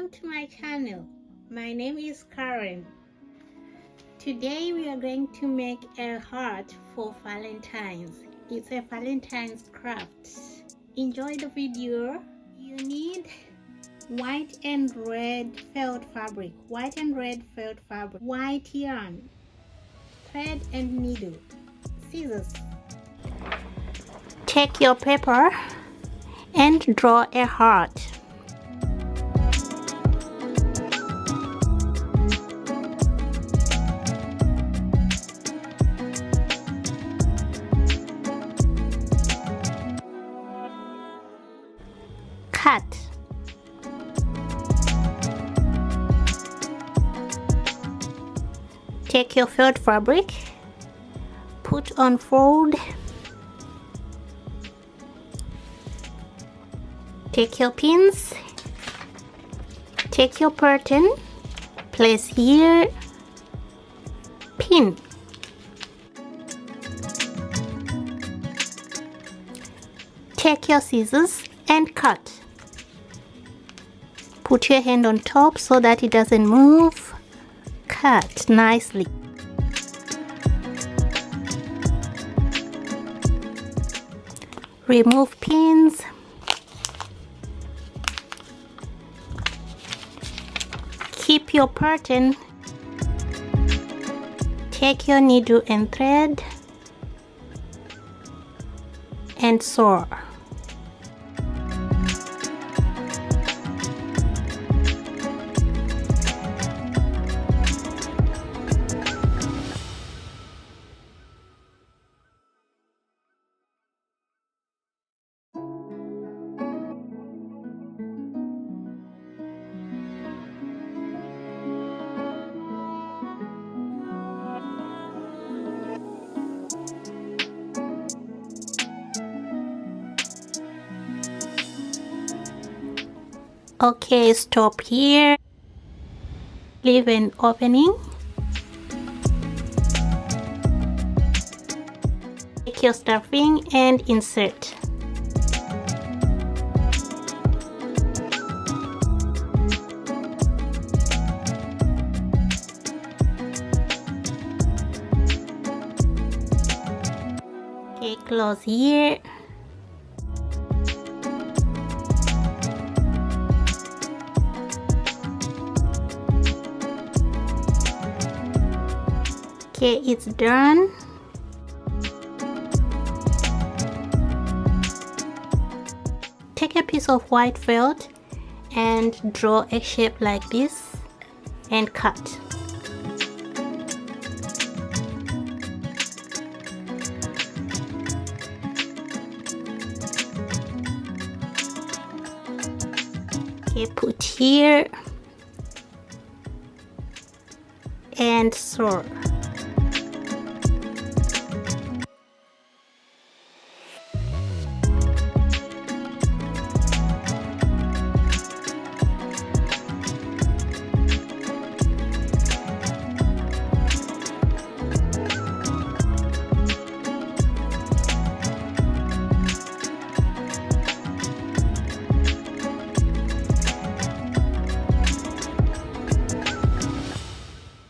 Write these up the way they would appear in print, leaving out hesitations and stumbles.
Welcome to my channel. My name is Karen. Today we are going to make a heart for Valentines. It's a Valentine's craft. Enjoy the video. You need white and red felt fabric, white yarn, thread and needle, scissors. Take your paper and draw a heart. Cut. Take your felt fabric, put on fold, take your pins, take your pattern, place here, pin. Take your scissors and cut. Put your hand on top so that it doesn't move. Cut nicely. Remove pins. Keep your pattern. Take your needle and thread and sew. Okay, stop here. Leave an opening. Take your stuffing and insert. Okay, close here. Okay, it's done. Take a piece of white felt and draw a shape like this and cut. Okay, put here and sew.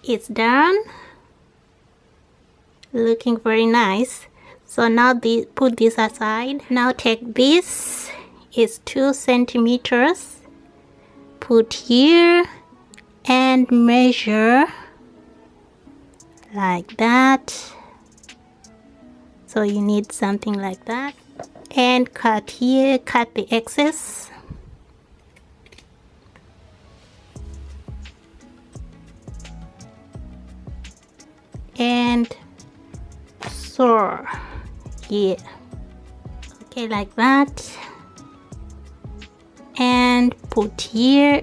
It's done. Looking very nice. So now put this aside. Now take this. It's 2 centimeters. Put here and measure like that. So you need something like that. And cut here, cut the excess. And sew here. Okay, like that. And put here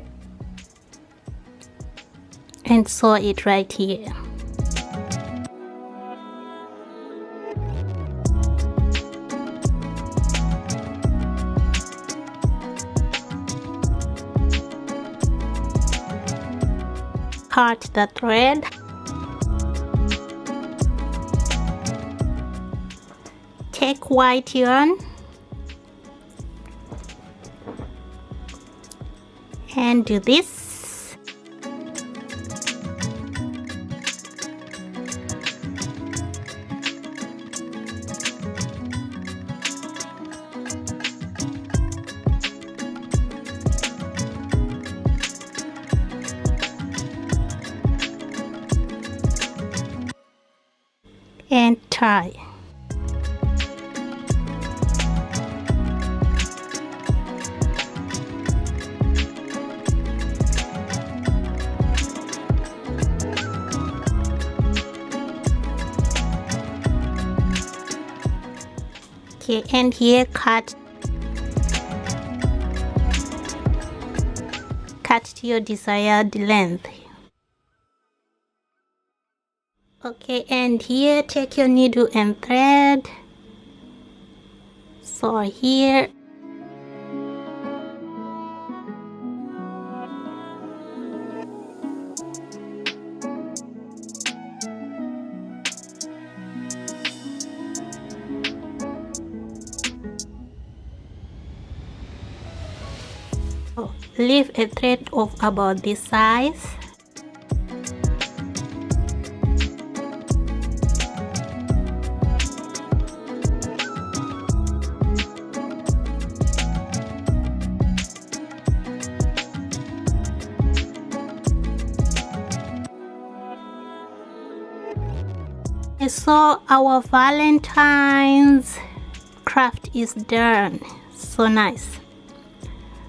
and sew it right here. Cut the thread. Take white yarn and do this. And tie. Okay, and here cut to your desired length. Okay, and here take your needle and thread. So here leave a thread of about this size. So our Valentine's craft is done. So nice.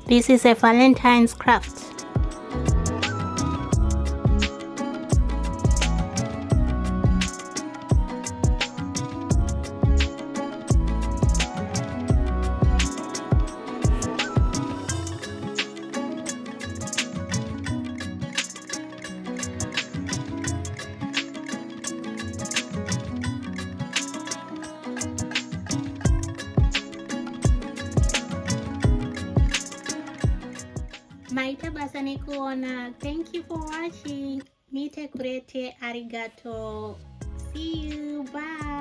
This is a Valentine's craft. Maitabasani kuona. Thank you for watching. Mite kurete arigato. See you. Bye.